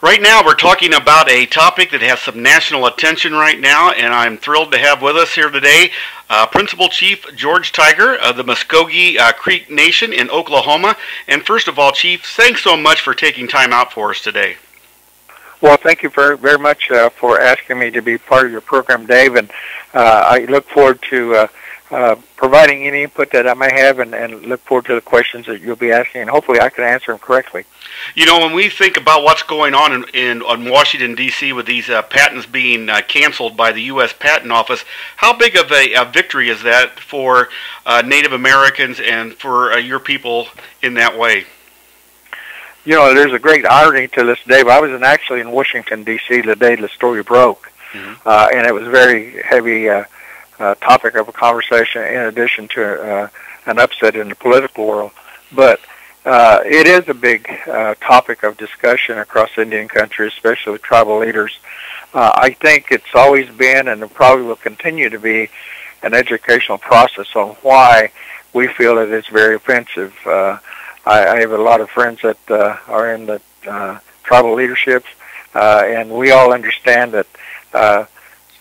Right now, we're talking about a topic that has some national attention right now, and I'm thrilled to have with us here today Principal Chief George Tiger of the Muscogee Creek Nation in Oklahoma. And first of all, Chief, thanks so much for taking time out for us today. Well, thank you very much for asking me to be part of your program, Dave, and I look forward to providing any input that I may have and look forward to the questions that you'll be asking, and hopefully I can answer them correctly. You know, when we think about what's going on in Washington, D.C. with these patents being canceled by the U.S. Patent Office, how big of a victory is that for Native Americans and for your people in that way? You know, there's a great irony to this, Dave. I was actually in Washington, D.C. the day the story broke, and it was a very heavy topic of a conversation in addition to an upset in the political world. But it is a big topic of discussion across Indian country, especially with tribal leaders. I think it's always been and it probably will continue to be an educational process on why we feel that it's very offensive. I have a lot of friends that are in the tribal leaderships, and we all understand that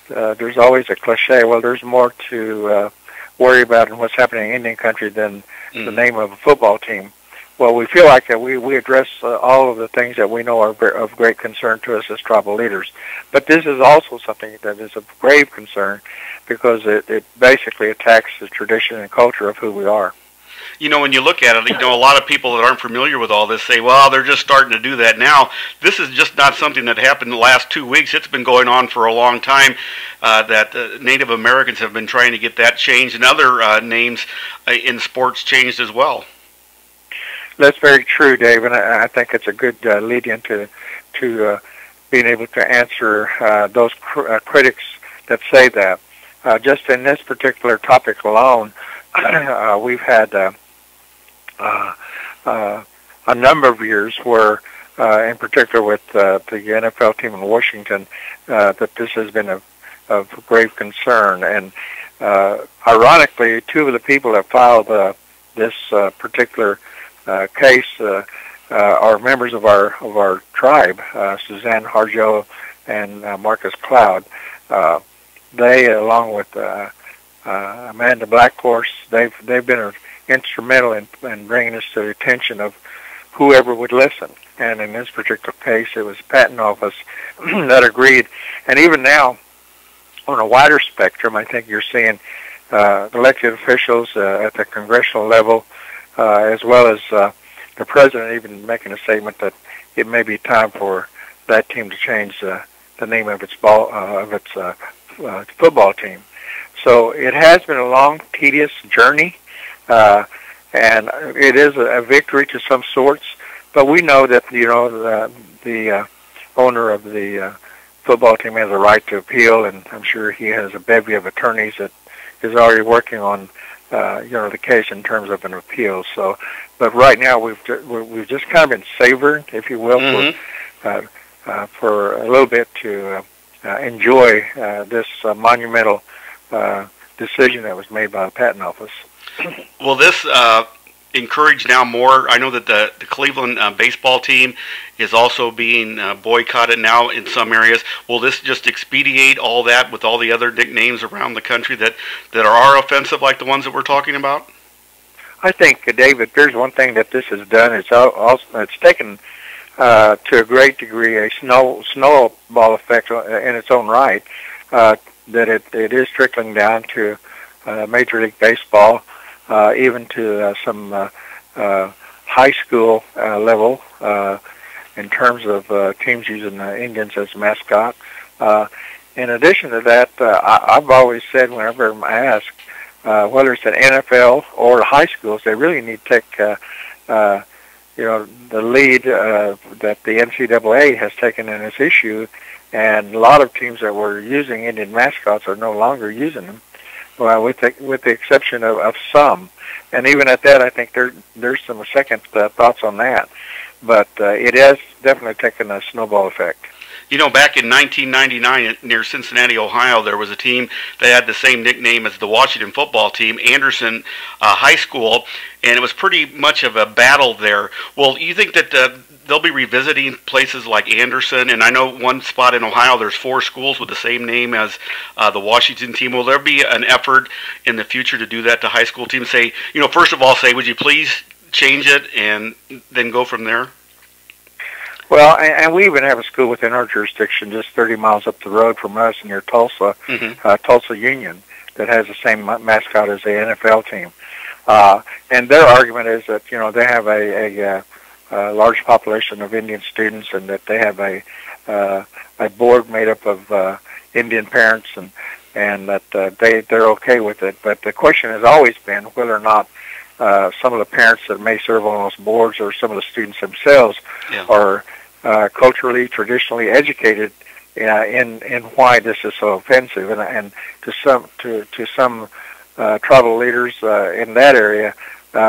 there's always a cliche, well, there's more to worry about in what's happening in Indian country than the name of a football team. Well, we feel like we address all of the things that we know are of great concern to us as tribal leaders. But this is also something that is of grave concern because it basically attacks the tradition and culture of who we are. You know, when you look at it, you know, a lot of people that aren't familiar with all this say, well, they're just starting to do that now. This is just not something that happened in the last 2 weeks. It's been going on for a long time that Native Americans have been trying to get that changed and other names in sports changed as well. That's very true, Dave, and I think it's a good lead-in to being able to answer those critics that say that. Just in this particular topic alone, we've had a number of years where, in particular with the NFL team in Washington, that this has been of grave concern. And ironically, two of the people that filed this particular case are members of our tribe, Suzanne Harjo and Marcus Cloud. They, along with Amanda Blackhorse, they've been instrumental in bringing us to the attention of whoever would listen. And in this particular case, it was the Patent Office that agreed. And even now, on a wider spectrum, I think you're seeing elected officials at the congressional level, as well as the president even making a statement that it may be time for that team to change the name of its football team. So it has been a long, tedious journey, and it is a victory to some sorts. But we know that the owner of the football team has a right to appeal, and I'm sure he has a bevy of attorneys that is already working on the case in terms of an appeal. So, but right now we've just kind of been savoring, if you will, for a little bit to enjoy this monumental decision that was made by the Patent Office. Will this encourage now more? I know that the Cleveland baseball team is also being boycotted now in some areas. Will this just expedite all that with all the other nicknames around the country that are offensive, like the ones that we're talking about? I think, David, there's one thing that this has done. It's taken to a great degree a snowball effect in its own right. That it is trickling down to Major League Baseball, even to some high school level in terms of teams using Indians as mascot. In addition to that, I've always said whenever I'm asked, whether it's at NFL or the high schools, they really need to take the lead that the NCAA has taken in this issue. And a lot of teams that were using Indian mascots are no longer using them, well, with the exception of some. And even at that, I think there's some second thoughts on that. But it has definitely taken a snowball effect. You know, back in 1999 near Cincinnati, Ohio, there was a team that had the same nickname as the Washington football team, Anderson High School, and it was pretty much of a battle there. Well, you think that they'll be revisiting places like Anderson, and I know one spot in Ohio, there's 4 schools with the same name as the Washington team. Will there be an effort in the future to do that to high school teams? Say, first of all, would you please change it, and then go from there? Well, and we even have a school within our jurisdiction just 30 miles up the road from us near Tulsa, Tulsa Union, that has the same mascot as the NFL team. And their argument is that, they have a large population of Indian students, and that they have a board made up of Indian parents, and that they're okay with it. But the question has always been whether or not some of the parents that may serve on those boards, or some of the students themselves, are culturally, traditionally educated in why this is so offensive. And to some tribal leaders in that area,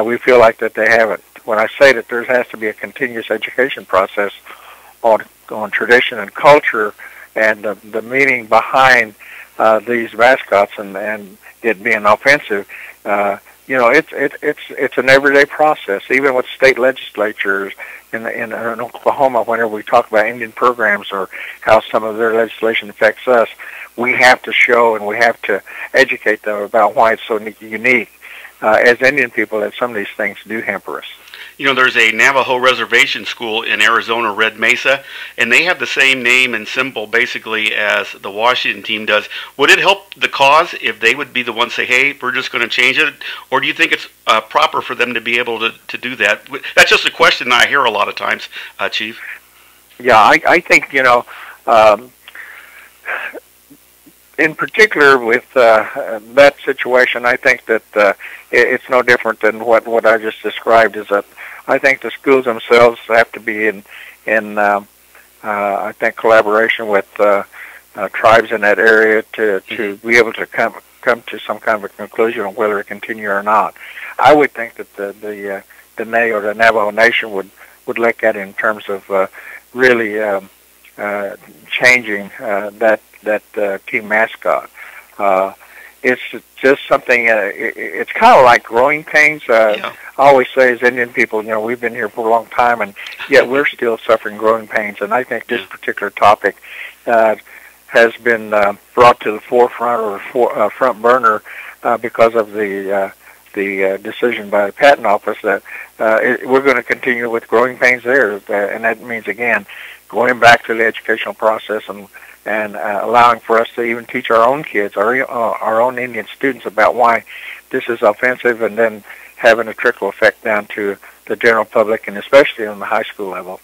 we feel like that they haven't. When I say that there has to be a continuous education process on tradition and culture, and the meaning behind these mascots, and it being offensive, it's an everyday process. Even with state legislatures in Oklahoma, whenever we talk about Indian programs or how some of their legislation affects us, we have to show and we have to educate them about why it's so unique as Indian people, that some of these things do hamper us. There's a Navajo reservation school in Arizona, Red Mesa, and they have the same name and symbol basically as the Washington team does. Would it help the cause if they would be the ones say, hey, we're just going to change it? Or do you think it's proper for them to be able to do that? That's just a question I hear a lot of times, Chief. Yeah, I think, in particular with that situation, I think that it's no different than what I just described. Is that I think the schools themselves have to be in I think collaboration with tribes in that area to be able to come to some kind of a conclusion on whether it continue or not. I would think that the Nez or the Navajo Nation would look at it in terms of really changing that team mascot. It's just something. It's kind of like growing pains. I always say, as Indian people, we've been here for a long time, and yet we're still suffering growing pains. And I think this particular topic has been brought to the forefront or front burner because of the decision by the patent office that we're going to continue with growing pains there, and that means again going back to the educational process and allowing for us to even teach our own kids, our own Indian students, about why this is offensive, and then having a trickle effect down to the general public, and especially on the high school level.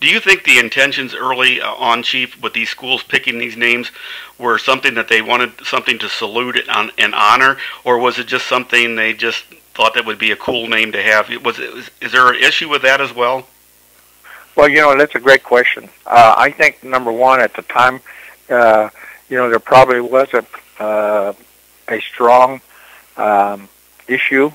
Do you think the intentions early on, Chief, with these schools picking these names were something that they wanted something to salute and honor, or was it just something they just thought that would be a cool name to have? Is there an issue with that as well? Well, that's a great question. I think, number one, at the time, there probably wasn't a strong issue,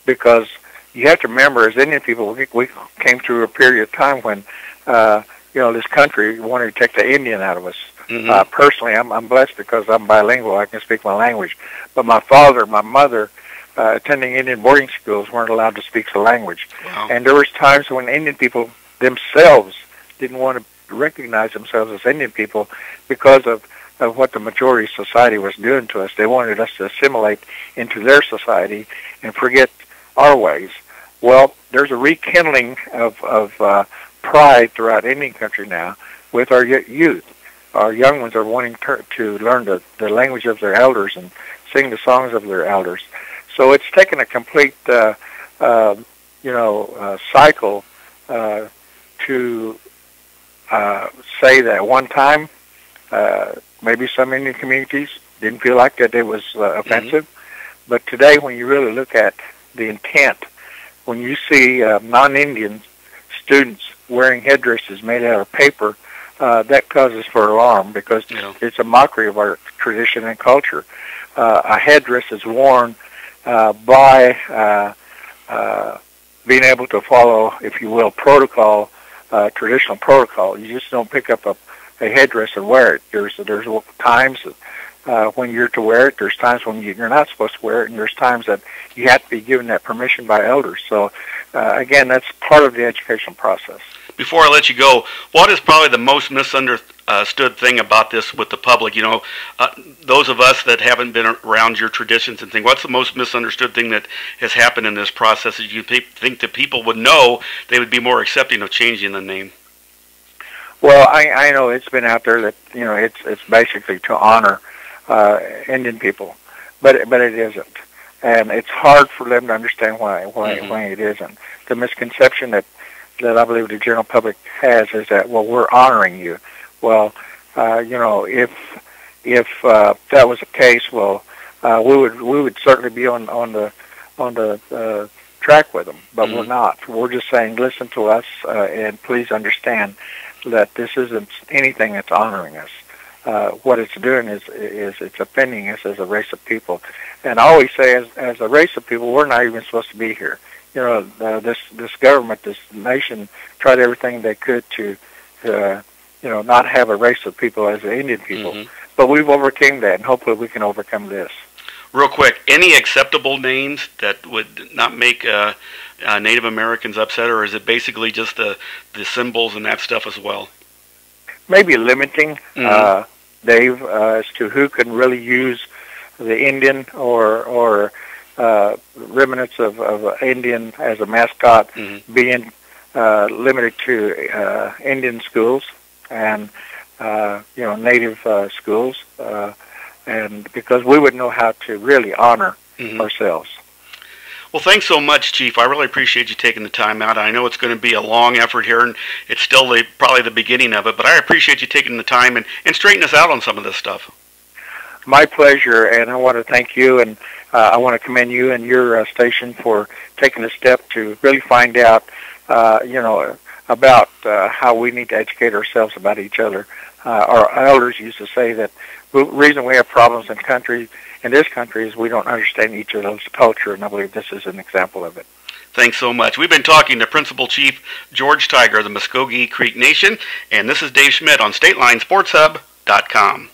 because you have to remember, as Indian people, we came through a period of time when, this country wanted to take the Indian out of us. Mm-hmm. Personally, I'm blessed because I'm bilingual. I can speak my language. But my father, my mother, attending Indian boarding schools, weren't allowed to speak the language. Wow. And there was times when Indian people themselves didn't want to recognize themselves as Indian people because of what the majority society was doing to us. They wanted us to assimilate into their society and forget our ways. Well, there's a rekindling of pride throughout Indian country now with our youth. Our young ones are wanting to learn the language of their elders and sing the songs of their elders. So it's taken a complete, cycle to say that at one time, maybe some Indian communities didn't feel like that it was offensive. Mm-hmm. But today, when you really look at the intent, when you see non-Indian students wearing headdresses made out of paper, that causes for alarm, because it's a mockery of our tradition and culture. A headdress is worn by being able to follow, if you will, protocol, traditional protocol. You just don't pick up a headdress and wear it. There's times when you're to wear it. There's times when you're not supposed to wear it, and there's times that you have to be given that permission by elders. So, again, that's part of the educational process. before I let you go, what is probably the most misunderstood thing about this with the public? You know, those of us that haven't been around your traditions and things, what's the most misunderstood thing that has happened in this process that you think that people would know they would be more accepting of changing the name? Well, I know it's been out there that, you know, it's basically to honor Indian people, but it isn't, and it's hard for them to understand why it isn't. The misconception that I believe the general public has is that, well, we're honoring you. Well, you know, if that was the case, well, we would certainly be on the track with them, but we're not. We're just saying, listen to us, and please understand that this isn't anything that's honoring us. What it's doing is it's offending us as a race of people. And I always say, as a race of people, we're not even supposed to be here. You know, this government, this nation, tried everything they could to you know, not have a race of people as the Indian people. But we've overcame that, and hopefully we can overcome this. Real quick, any acceptable names that would not make Native Americans upset, or is it basically just the symbols and that stuff as well? Maybe limiting, Dave, as to who can really use the Indian or remnants of Indian as a mascot, being limited to Indian schools and you know, Native schools, and because we would know how to really honor ourselves. Well, thanks so much, Chief. I really appreciate you taking the time out. I know it's going to be a long effort here, and it's still probably the beginning of it, but I appreciate you taking the time and straightening us out on some of this stuff. My pleasure, and I want to thank you, and I want to commend you and your station for taking the step to really find out, you know, about how we need to educate ourselves about each other. Our elders used to say that the reason we have problems in this country is we don't understand each other's culture, and I believe this is an example of it. Thanks so much. We've been talking to Principal Chief George Tiger of the Muscogee Creek Nation, and this is Dave Schmidt on StatelineSportsHub.com.